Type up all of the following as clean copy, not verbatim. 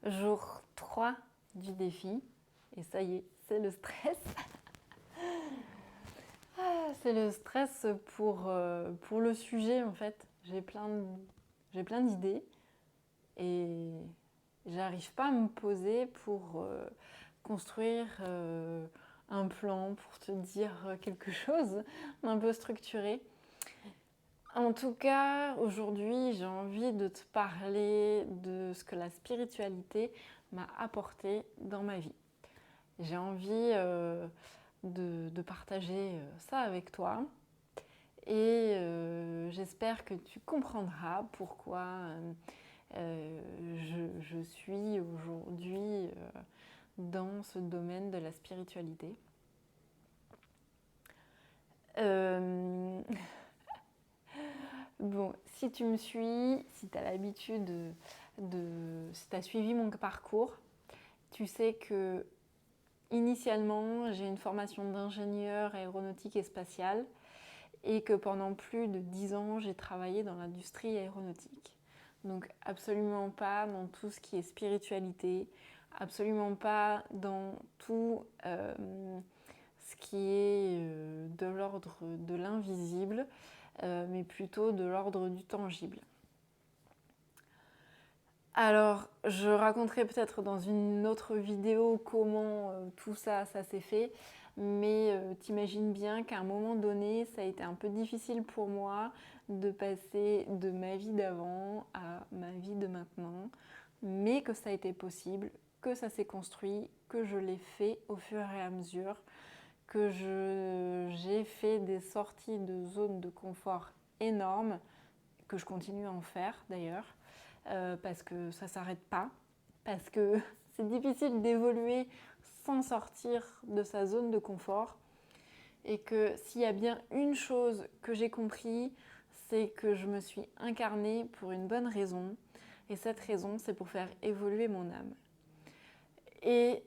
Jour 3 du défi. Et ça y est, c'est le stress. C'est le stress pour le sujet en fait. J'ai plein d'idées et j'arrive pas à me poser pour construire un plan, pour te dire quelque chose d'un peu structuré. En tout cas, aujourd'hui, j'ai envie de te parler de ce que la spiritualité m'a apporté dans ma vie. J'ai envie de partager ça avec toi et j'espère que tu comprendras pourquoi je suis aujourd'hui dans ce domaine de la spiritualité. Bon, si tu me suis, si tu as l'habitude si tu as suivi mon parcours, tu sais que initialement, j'ai une formation d'ingénieur aéronautique et spatiale et que pendant plus de 10 ans, j'ai travaillé dans l'industrie aéronautique. Donc absolument pas dans tout ce qui est spiritualité, absolument pas dans tout ce qui est de l'ordre de l'invisible, mais plutôt de l'ordre du tangible. Alors, je raconterai peut-être dans une autre vidéo comment tout ça s'est fait, mais t'imagines bien qu'à un moment donné, ça a été un peu difficile pour moi de passer de ma vie d'avant à ma vie de maintenant, mais que ça a été possible, que ça s'est construit, que je l'ai fait au fur et à mesure, que j'ai fait des sorties de zone de confort énormes, que je continue à en faire d'ailleurs. Parce que ça ne s'arrête pas, parce que c'est difficile d'évoluer sans sortir de sa zone de confort et que s'il y a bien une chose que j'ai compris, c'est que je me suis incarnée pour une bonne raison et cette raison c'est pour faire évoluer mon âme. Et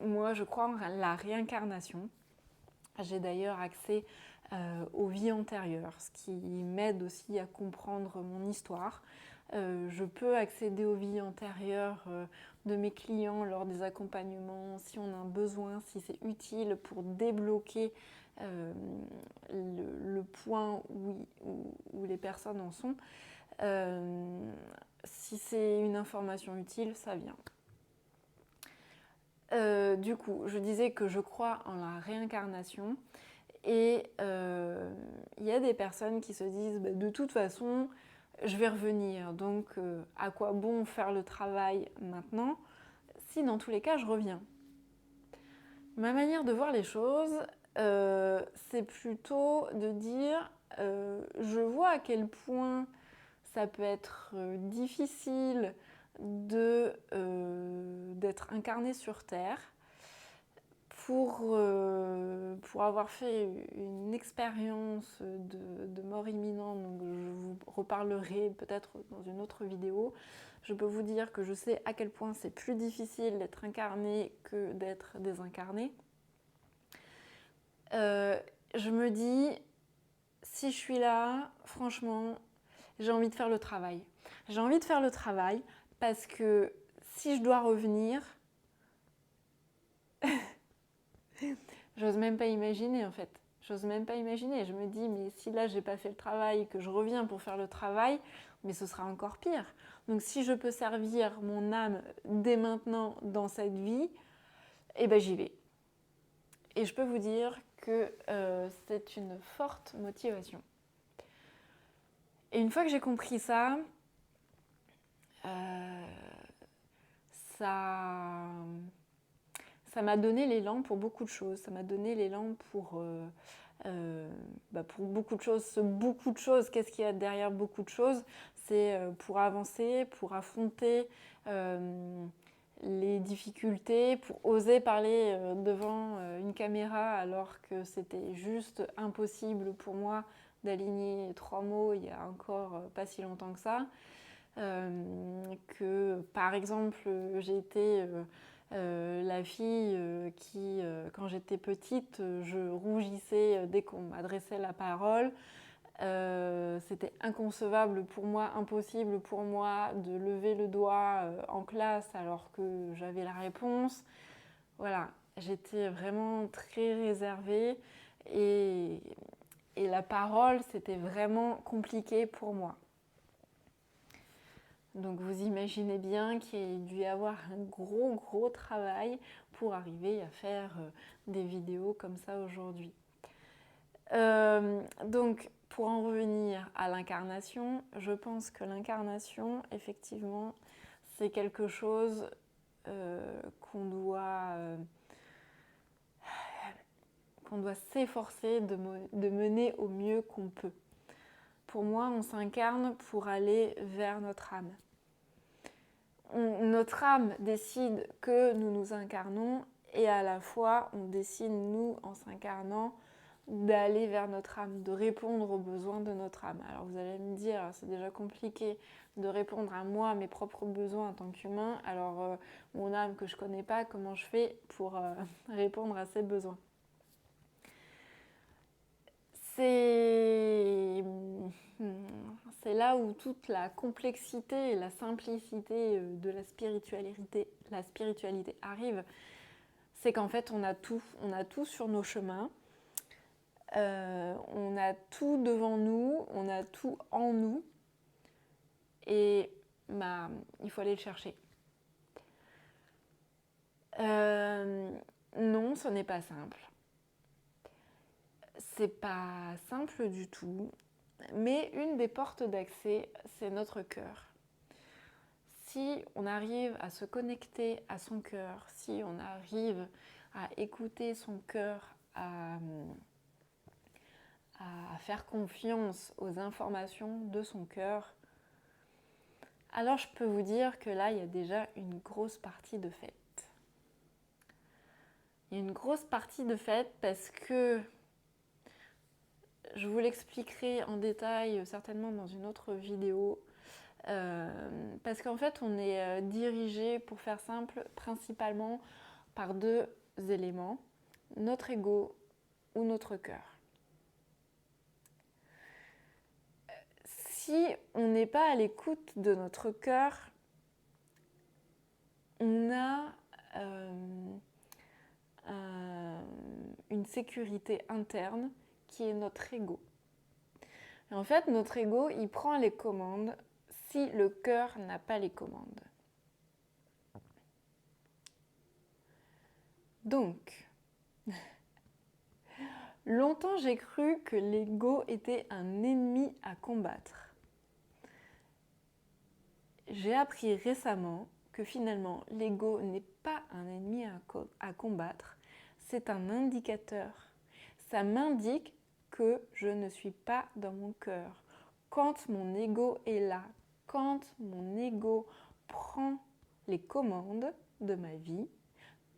moi je crois en la réincarnation. J'ai d'ailleurs accès aux vies antérieures, ce qui m'aide aussi à comprendre mon histoire. Je peux accéder aux vies antérieures de mes clients lors des accompagnements, si on a un besoin, si c'est utile pour débloquer le point où les personnes en sont. Si c'est une information utile, ça vient. Du coup, je disais que je crois en la réincarnation. Et il y a des personnes qui se disent de toute façon, je vais revenir. Donc, à quoi bon faire le travail maintenant si dans tous les cas, je reviens? Ma manière de voir les choses, c'est plutôt de dire je vois à quel point ça peut être difficile d'être incarné sur Terre. Pour avoir fait une expérience de mort imminente, donc je vous reparlerai peut-être dans une autre vidéo, je peux vous dire que je sais à quel point c'est plus difficile d'être incarné que d'être désincarné. Je me dis, si je suis là, franchement, j'ai envie de faire le travail. J'ai envie de faire le travail parce que si je dois revenir, j'ose même pas imaginer en fait. J'ose même pas imaginer. Je me dis, mais si là j'ai pas fait le travail, que je reviens pour faire le travail, mais ce sera encore pire. Donc si je peux servir mon âme dès maintenant dans cette vie, eh ben j'y vais. Et je peux vous dire que c'est une forte motivation. Et une fois que j'ai compris ça, ça m'a donné l'élan pour beaucoup de choses. Ça m'a donné l'élan pour beaucoup de choses. Beaucoup de choses, qu'est-ce qu'il y a derrière beaucoup de choses? C'est pour avancer, pour affronter les difficultés, pour oser parler devant une caméra alors que c'était juste impossible pour moi d'aligner 3 mots il y a encore pas si longtemps que ça. Que par exemple j'ai été la fille qui, quand j'étais petite, je rougissais dès qu'on m'adressait la parole. C'était inconcevable pour moi, impossible pour moi de lever le doigt en classe alors que j'avais la réponse. Voilà, j'étais vraiment très réservée et, et la parole, c'était vraiment compliqué pour moi. Donc vous imaginez bien qu'il y a dû y avoir un gros travail pour arriver à faire des vidéos comme ça aujourd'hui. Donc pour en revenir à l'incarnation, je pense que l'incarnation, effectivement, c'est quelque chose qu'on doit s'efforcer de mener au mieux qu'on peut. Pour moi, on s'incarne pour aller vers notre âme. Notre âme décide que nous nous incarnons et à la fois, on décide, nous, en s'incarnant, d'aller vers notre âme, de répondre aux besoins de notre âme. Alors vous allez me dire, c'est déjà compliqué de répondre à moi, à mes propres besoins en tant qu'humain. Alors mon âme que je ne connais pas, comment je fais pour répondre à ses besoins? C'est là où toute la complexité et la simplicité de la spiritualité arrive. C'est qu'en fait, on a tout sur nos chemins. On a tout devant nous, on a tout en nous. Et il faut aller le chercher. Non, ce n'est pas simple. C'est pas simple du tout, mais une des portes d'accès, c'est notre cœur. Si on arrive à se connecter à son cœur, si on arrive à écouter son cœur, à faire confiance aux informations de son cœur, alors je peux vous dire que là, il y a déjà une grosse partie de faite. Il y a une grosse partie de faite parce que je vous l'expliquerai en détail certainement dans une autre vidéo. Parce qu'en fait, on est dirigé, pour faire simple, principalement par deux éléments, notre ego ou notre cœur. Si on n'est pas à l'écoute de notre cœur, on a une sécurité interne qui est notre ego. Et en fait, notre ego, il prend les commandes si le cœur n'a pas les commandes. Donc, longtemps j'ai cru que l'ego était un ennemi à combattre. J'ai appris récemment que finalement l'ego n'est pas un ennemi à combattre, c'est un indicateur. Ça m'indique que je ne suis pas dans mon cœur. Quand mon ego est là, quand mon ego prend les commandes de ma vie,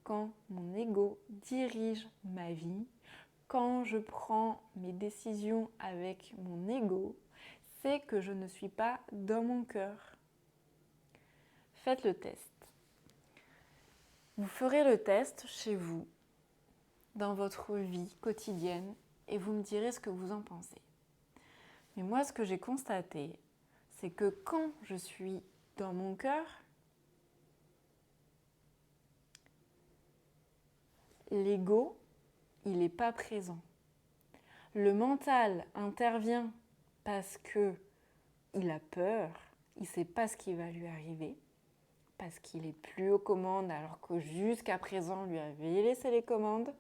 quand mon ego dirige ma vie, quand je prends mes décisions avec mon ego, c'est que je ne suis pas dans mon cœur. Faites le test. Vous ferez le test chez vous, dans votre vie quotidienne, et vous me direz ce que vous en pensez. Mais moi, ce que j'ai constaté, c'est que quand je suis dans mon cœur, l'ego, il n'est pas présent. Le mental intervient parce qu'il a peur, il ne sait pas ce qui va lui arriver, parce qu'il est plus aux commandes alors que jusqu'à présent on lui avait laissé les commandes.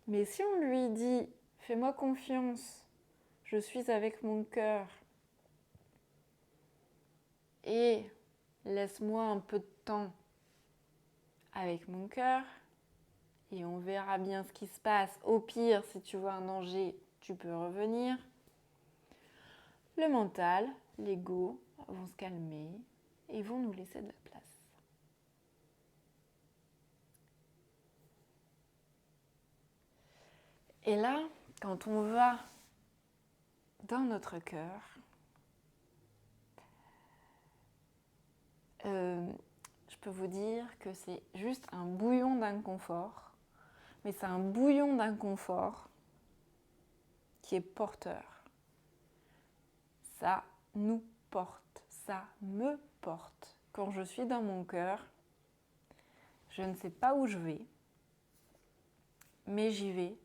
Mais si on lui dit « fais-moi confiance, je suis avec mon cœur et laisse-moi un peu de temps avec mon cœur et on verra bien ce qui se passe. Au pire, si tu vois un danger, tu peux revenir. » Le mental, l'ego vont se calmer et vont nous laisser de la place. Et là, quand on va dans notre cœur, je peux vous dire que c'est juste un bouillon d'inconfort, mais c'est un bouillon d'inconfort qui est porteur. Ça nous porte, ça me porte. Quand je suis dans mon cœur, je ne sais pas où je vais, mais j'y vais.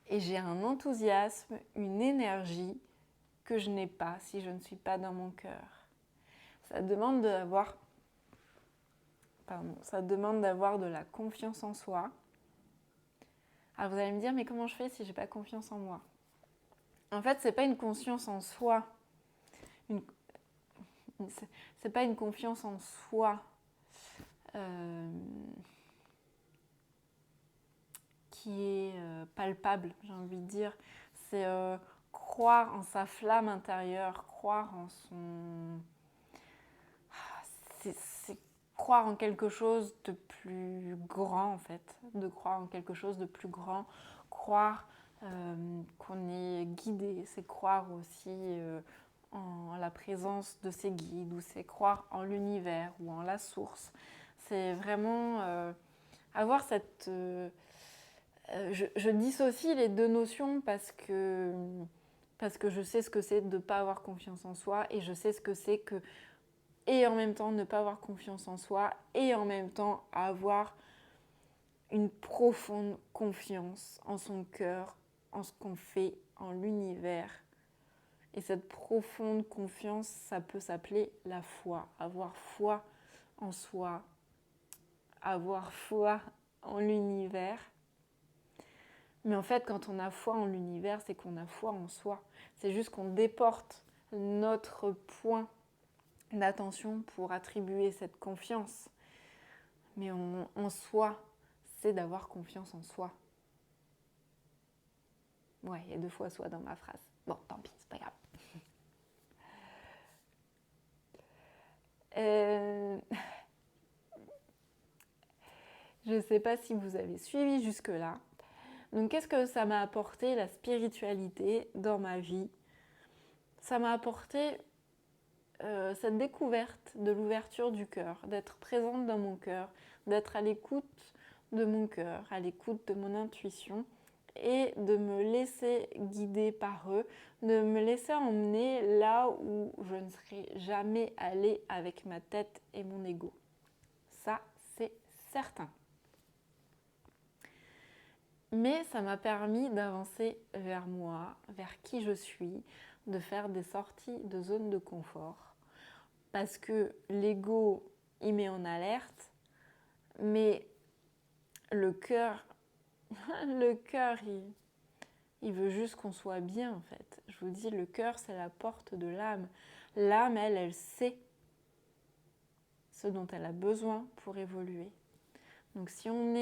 Et j'ai un enthousiasme, une énergie que je n'ai pas si je ne suis pas dans mon cœur. Ça demande d'avoir de la confiance en soi. Alors vous allez me dire, mais comment je fais si je n'ai pas confiance en moi? En fait, ce n'est pas une confiance en soi. C'est pas une confiance en soi qui est palpable, j'ai envie de dire. C'est croire en sa flamme intérieure, croire en son... C'est croire en quelque chose de plus grand, en fait. De croire en quelque chose de plus grand. Croire qu'on est guidé, c'est croire aussi en la présence de ses guides, ou c'est croire en l'univers ou en la source. C'est vraiment avoir cette... je dissocie les deux notions parce que je sais ce que c'est de ne pas avoir confiance en soi et je sais ce que c'est que, et en même temps, ne pas avoir confiance en soi et en même temps avoir une profonde confiance en son cœur, en ce qu'on fait, en l'univers. Et cette profonde confiance, ça peut s'appeler la foi. Avoir foi en soi, avoir foi en l'univers. Mais en fait, quand on a foi en l'univers, c'est qu'on a foi en soi. C'est juste qu'on déporte notre point d'attention pour attribuer cette confiance. Mais en soi, c'est d'avoir confiance en soi. Ouais, il y a 2 fois soi dans ma phrase. Bon, tant pis, c'est pas grave. Je ne sais pas si vous avez suivi jusque-là. Donc, qu'est-ce que ça m'a apporté, la spiritualité, dans ma vie? Ça m'a apporté cette découverte de l'ouverture du cœur, d'être présente dans mon cœur, d'être à l'écoute de mon cœur, à l'écoute de mon intuition et de me laisser guider par eux, de me laisser emmener là où je ne serais jamais allée avec ma tête et mon ego. Ça, c'est certain. Mais ça m'a permis d'avancer vers moi, vers qui je suis, de faire des sorties de zone de confort. Parce que l'ego, il met en alerte, mais le cœur, il veut juste qu'on soit bien en fait. Je vous dis, le cœur, c'est la porte de l'âme. L'âme, elle sait ce dont elle a besoin pour évoluer. Donc si on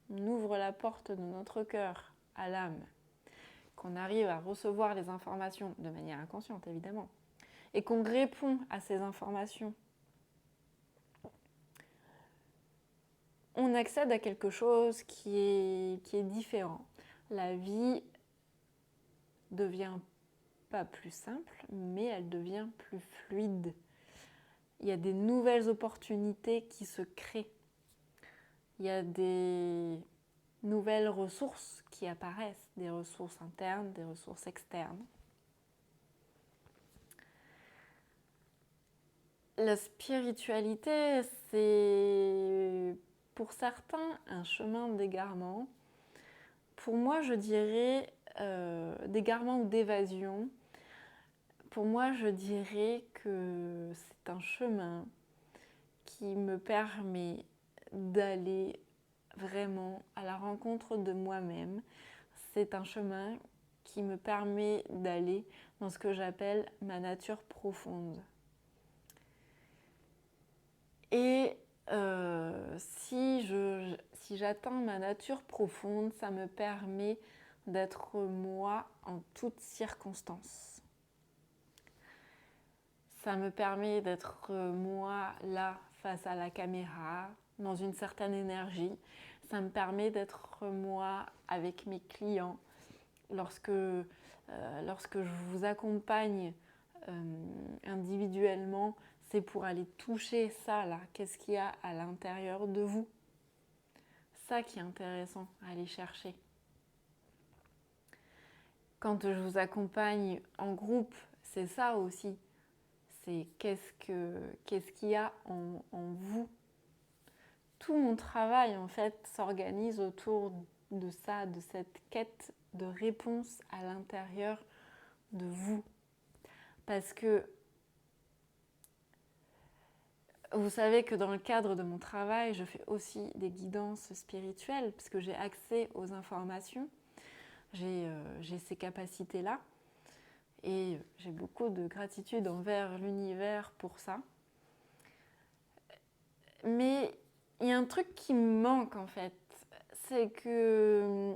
ouvre la porte de notre cœur à l'âme, qu'on arrive à recevoir les informations de manière inconsciente évidemment, et qu'on répond à ces informations, on accède à quelque chose qui est différent. La vie devient pas plus simple, mais elle devient plus fluide. Il y a des nouvelles opportunités qui se créent. Il y a des nouvelles ressources qui apparaissent, des ressources internes, des ressources externes. La spiritualité, c'est pour certains un chemin d'égarement. Pour moi, je dirais d'égarement ou d'évasion. Pour moi, je dirais que c'est un chemin qui me permet d'aller vraiment à la rencontre de moi-même. C'est un chemin qui me permet d'aller dans ce que j'appelle ma nature profonde. Et si j'atteins ma nature profonde, ça me permet d'être moi en toutes circonstances. Ça me permet d'être moi là face à la caméra, dans une certaine énergie. Ça me permet d'être moi avec mes clients. Lorsque je vous accompagne individuellement, c'est pour aller toucher ça là. Qu'est-ce qu'il y a à l'intérieur de vous? Ça qui est intéressant à aller chercher. quand je vous accompagne en groupe, c'est ça aussi. C'est qu'est-ce qu'il y a en vous. Tout mon travail, en fait, s'organise autour de ça, de cette quête de réponse à l'intérieur de vous. Parce que vous savez que dans le cadre de mon travail, je fais aussi des guidances spirituelles, puisque j'ai accès aux informations, j'ai ces capacités-là. Et j'ai beaucoup de gratitude envers l'univers pour ça. Mais il y a un truc qui me manque en fait, c'est que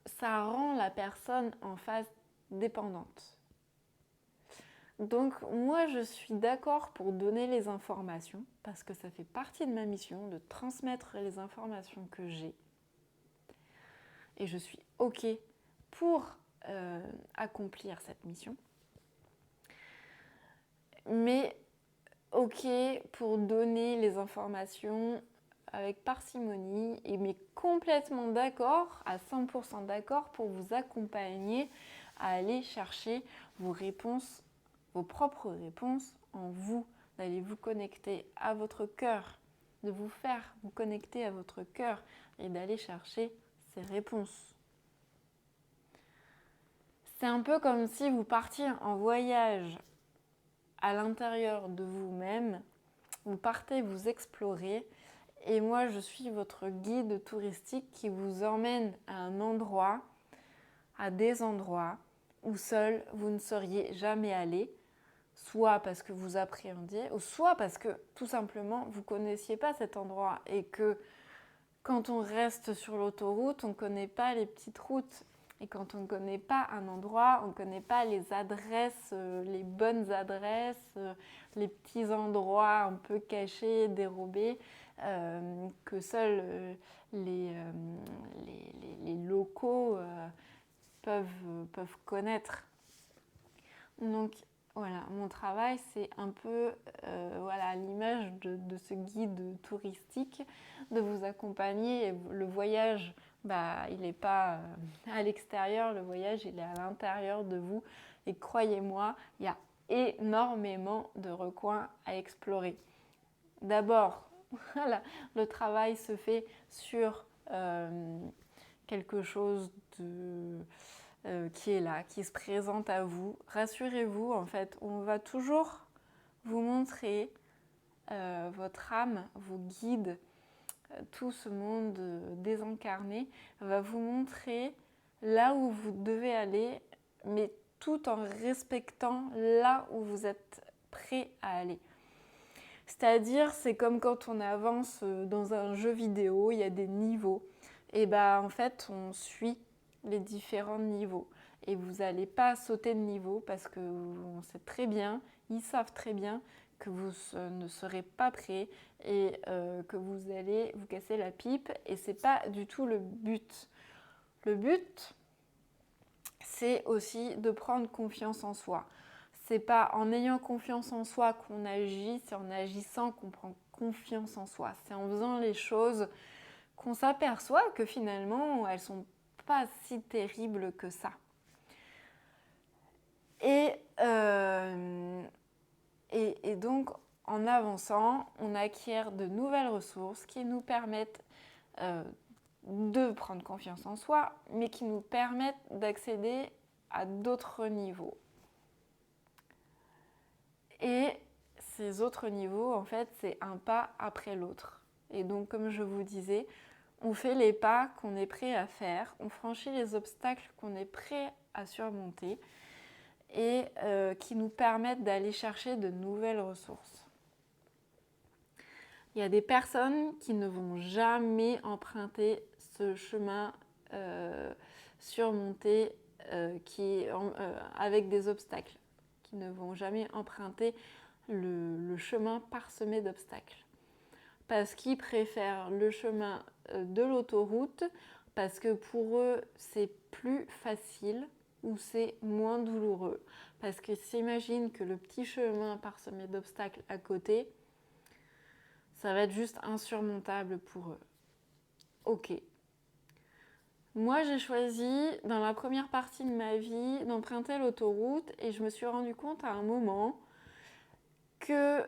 ça rend la personne en face dépendante. Donc moi je suis d'accord pour donner les informations, parce que ça fait partie de ma mission de transmettre les informations que j'ai. Et je suis OK pour accomplir cette mission. Mais OK pour donner les informations avec parcimonie, mais complètement d'accord, à 100% d'accord pour vous accompagner à aller chercher vos réponses, vos propres réponses en vous, d'aller vous connecter à votre cœur, de vous faire vous connecter à votre cœur et d'aller chercher ces réponses. C'est un peu comme si vous partiez en voyage à l'intérieur de vous-même, vous partez vous explorer et moi je suis votre guide touristique qui vous emmène à un endroit, à des endroits où seul vous ne seriez jamais allé, soit parce que vous appréhendiez, ou soit parce que tout simplement vous ne connaissiez pas cet endroit et que quand on reste sur l'autoroute, on ne connaît pas les petites routes. Et quand on ne connaît pas un endroit, on ne connaît pas les adresses, les bonnes adresses, les petits endroits un peu cachés, dérobés, que seuls les locaux peuvent connaître. Donc voilà, mon travail c'est un peu à l'image de ce guide touristique, de vous accompagner. Le voyage, il n'est pas à l'extérieur, le voyage il est à l'intérieur de vous. Et croyez-moi, il y a énormément de recoins à explorer. D'abord, le travail se fait sur quelque chose qui est là, qui se présente à vous. Rassurez-vous, en fait, on va toujours vous montrer votre âme, vos guides, tout ce monde désincarné va vous montrer là où vous devez aller, mais tout en respectant là où vous êtes prêt à aller. C'est-à-dire, c'est comme quand on avance dans un jeu vidéo, il y a des niveaux. Et en fait, on suit les différents niveaux. Et vous n'allez pas sauter de niveau parce que on sait très bien, ils savent très bien que vous ne serez pas prêt et que vous allez vous casser la pipe. Et ce n'est pas du tout le but. Le but, c'est aussi de prendre confiance en soi. C'est pas en ayant confiance en soi qu'on agit, c'est en agissant qu'on prend confiance en soi. C'est en faisant les choses qu'on s'aperçoit que finalement, elles sont pas si terribles que ça. Et donc, en avançant, on acquiert de nouvelles ressources qui nous permettent de prendre confiance en soi, mais qui nous permettent d'accéder à d'autres niveaux. Et ces autres niveaux, en fait, c'est un pas après l'autre. Et donc, comme je vous disais, on fait les pas qu'on est prêt à faire, on franchit les obstacles qu'on est prêt à surmonter et qui nous permettent d'aller chercher de nouvelles ressources. Il y a des personnes qui ne vont jamais emprunter ce chemin surmonté avec des obstacles, qui ne vont jamais emprunter le chemin parsemé d'obstacles. Parce qu'ils préfèrent le chemin de l'autoroute, parce que pour eux, c'est plus facile ou c'est moins douloureux. Parce qu'ils s'imaginent que le petit chemin parsemé d'obstacles à côté, ça va être juste insurmontable pour eux. Ok, Moi, j'ai choisi, dans la première partie de ma vie, d'emprunter l'autoroute et je me suis rendu compte à un moment que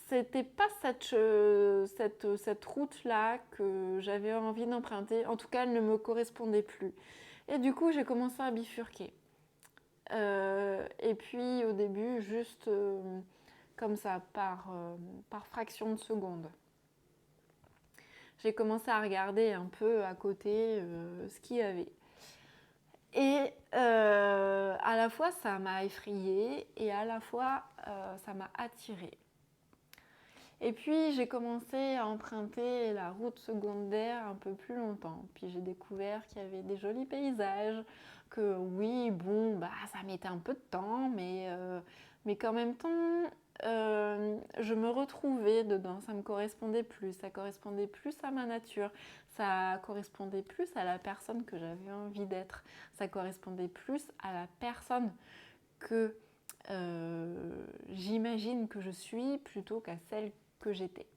c'était pas cette route-là que j'avais envie d'emprunter. En tout cas, elle ne me correspondait plus. Et du coup, j'ai commencé à bifurquer. Et puis, au début, juste comme ça, par fraction de seconde. J'ai commencé à regarder un peu à côté ce qu'il y avait. Et à la fois, ça m'a effrayée et à la fois, ça m'a attirée. Et puis, j'ai commencé à emprunter la route secondaire un peu plus longtemps. Puis, j'ai découvert qu'il y avait des jolis paysages, que oui, bon, bah, ça mettait un peu de temps, mais qu'en même temps, je me retrouvais dedans. Ça me correspondait plus. Ça correspondait plus à ma nature. Ça correspondait plus à la personne que j'avais envie d'être. Ça correspondait plus à la personne que j'imagine que je suis plutôt qu'à celle que j'étais.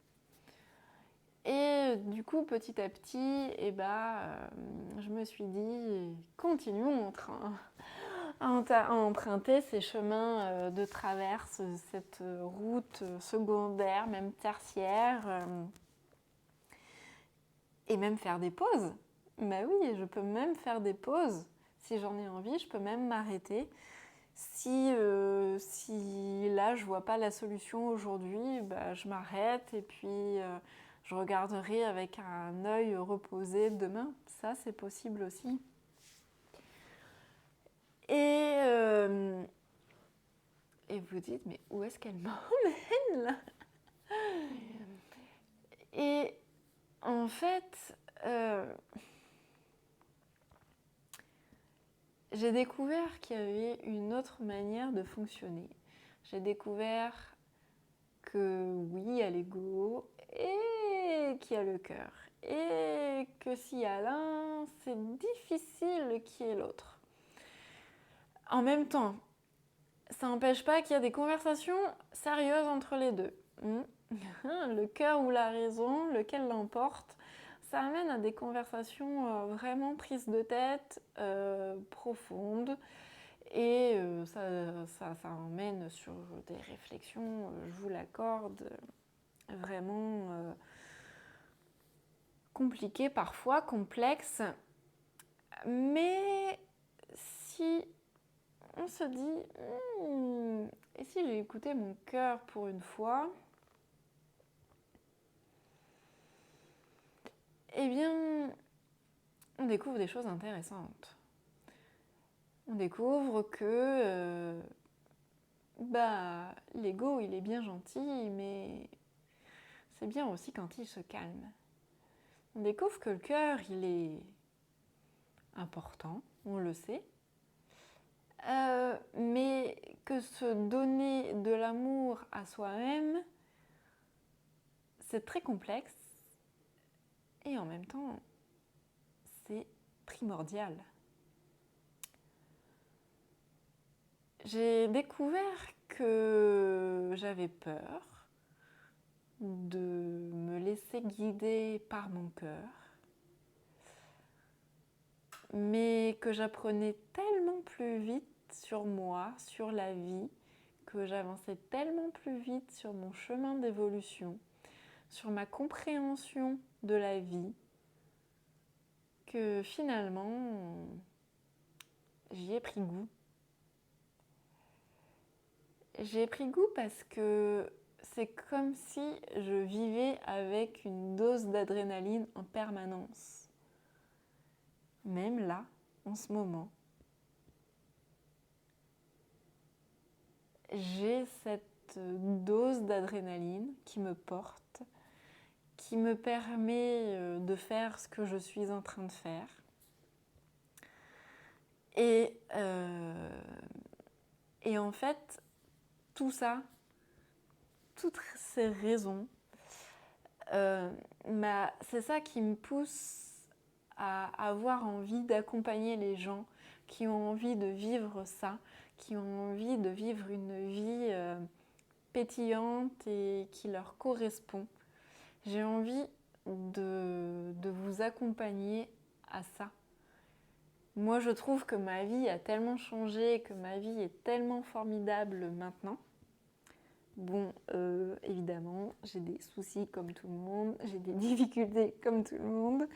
Et du coup, petit à petit, je me suis dit, continuons à emprunter ces chemins de traverse, cette route secondaire, même tertiaire, et même faire des pauses. Bah oui, je peux même faire des pauses. Si j'en ai envie, je peux même m'arrêter. Si là, je vois pas la solution aujourd'hui, bah, je m'arrête et puis je regarderai avec un œil reposé demain. Ça, c'est possible aussi. Et vous dites, mais où est-ce qu'elle m'emmène là? Et en fait, j'ai découvert qu'il y avait une autre manière de fonctionner. J'ai découvert que oui, il y a l'ego et qu'il y a le cœur. Et que s'il y a l'un, c'est difficile qu'il y ait l'autre. En même temps, ça n'empêche pas qu'il y a des conversations sérieuses entre les deux. Le cœur ou la raison, lequel l'emporte, ça amène à des conversations vraiment prises de tête, profondes. Et ça emmène sur des réflexions, je vous l'accorde, vraiment compliquées parfois, complexes. Mais si on se dit, et si j'ai écouté mon cœur pour une fois, eh bien, on découvre des choses intéressantes. On découvre que l'ego, il est bien gentil, mais c'est bien aussi quand il se calme. On découvre que le cœur, il est important, on le sait, mais que se donner de l'amour à soi-même, c'est très complexe et en même temps, c'est primordial. J'ai découvert que j'avais peur de me laisser guider par mon cœur, mais que j'apprenais tellement plus vite sur moi, sur la vie, que j'avançais tellement plus vite sur mon chemin d'évolution, sur ma compréhension de la vie, que finalement, j'y ai pris goût. J'y ai pris goût parce que c'est comme si je vivais avec une dose d'adrénaline en permanence. Même là, en ce moment, j'ai cette dose d'adrénaline qui me porte, qui me permet de faire ce que je suis en train de faire. Et en fait, tout ça, toutes ces raisons, c'est ça qui me pousse à avoir envie d'accompagner les gens qui ont envie de vivre ça, qui ont envie de vivre une vie pétillante et qui leur correspond. J'ai envie de vous accompagner à ça. Moi, je trouve que ma vie a tellement changé, que ma vie est tellement formidable maintenant. Bon, évidemment, j'ai des soucis comme tout le monde, j'ai des difficultés comme tout le monde,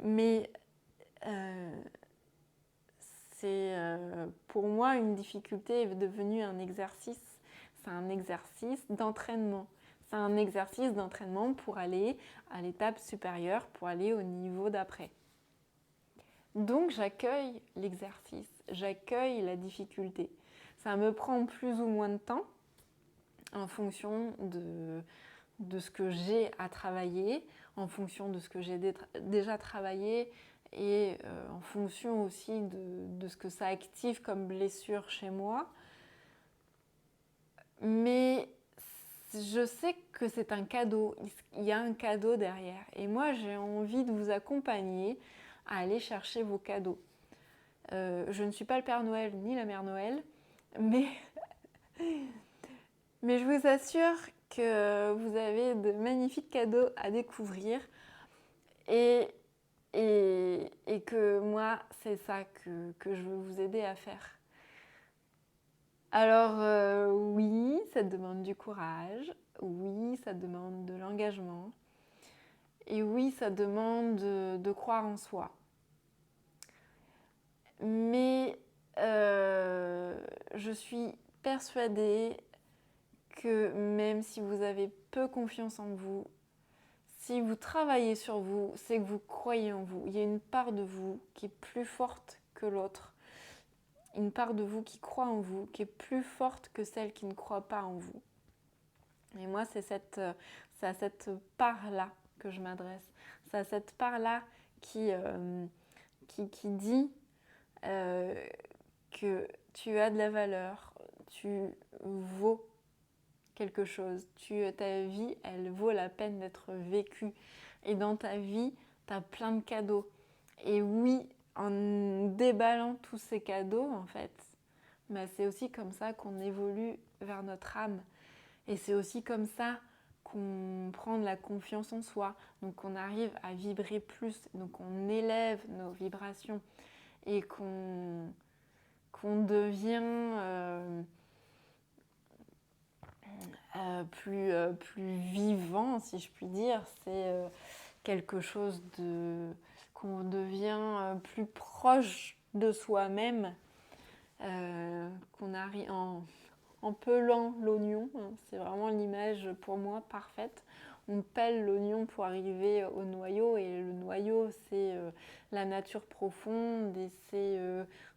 mais c'est pour moi une difficulté est devenue un exercice. C'est un exercice d'entraînement. C'est un exercice d'entraînement pour aller à l'étape supérieure, pour aller au niveau d'après. Donc j'accueille l'exercice, j'accueille la difficulté. Ça me prend plus ou moins de temps en fonction de ce que j'ai à travailler, en fonction de ce que j'ai déjà travaillé et en fonction aussi de ce que ça active comme blessure chez moi. Mais je sais que c'est un cadeau, il y a un cadeau derrière. Et moi, j'ai envie de vous accompagner à aller chercher vos cadeaux. Je ne suis pas le Père Noël ni la Mère Noël, mais je vous assure que vous avez de magnifiques cadeaux à découvrir et que moi, c'est ça que je veux vous aider à faire. Alors oui, ça demande du courage, oui, ça demande de l'engagement et oui, ça demande de croire en soi. Mais je suis persuadée que même si vous avez peu confiance en vous, si vous travaillez sur vous, c'est que vous croyez en vous. Il y a une part de vous qui est plus forte que l'autre. Une part de vous qui croit en vous, qui est plus forte que celle qui ne croit pas en vous. Et moi, c'est à cette part-là que je m'adresse. C'est à cette part-là qui dit que tu as de la valeur, tu vaux quelque chose. Ta vie, elle vaut la peine d'être vécue. Et dans ta vie, tu as plein de cadeaux. Et oui, en déballant tous ces cadeaux, en fait, bah, c'est aussi comme ça qu'on évolue vers notre âme. Et c'est aussi comme ça qu'on prend de la confiance en soi. Donc on arrive à vibrer plus. Donc on élève nos vibrations. Et qu'on devient plus vivant, si je puis dire. C'est quelque chose qu'on devient plus proche de soi-même, qu'on arrive en pelant l'oignon. C'est vraiment l'image pour moi parfaite. On pèle l'oignon pour arriver au noyau et le noyau, c'est la nature profonde et c'est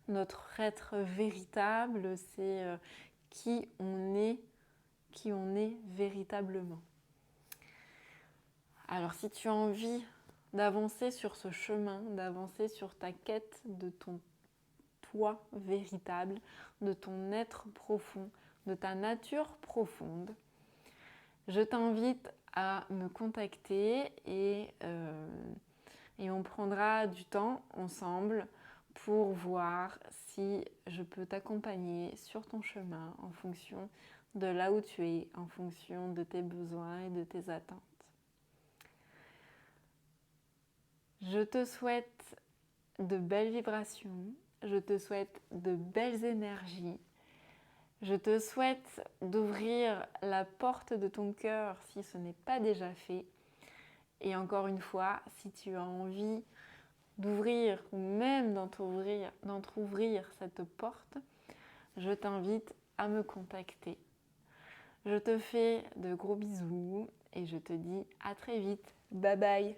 notre être véritable, c'est qui on est véritablement. Alors si tu as envie d'avancer sur ce chemin, d'avancer sur ta quête de ton toi véritable, de ton être profond, de ta nature profonde, je t'invite à me contacter et on prendra du temps ensemble pour voir si je peux t'accompagner sur ton chemin en fonction de là où tu es, en fonction de tes besoins et de tes attentes. Je te souhaite de belles vibrations, je te souhaite de belles énergies, je te souhaite d'ouvrir la porte de ton cœur si ce n'est pas déjà fait. Et encore une fois, si tu as envie d'ouvrir ou même d'entrouvrir cette porte, je t'invite à me contacter. Je te fais de gros bisous et je te dis à très vite. Bye bye!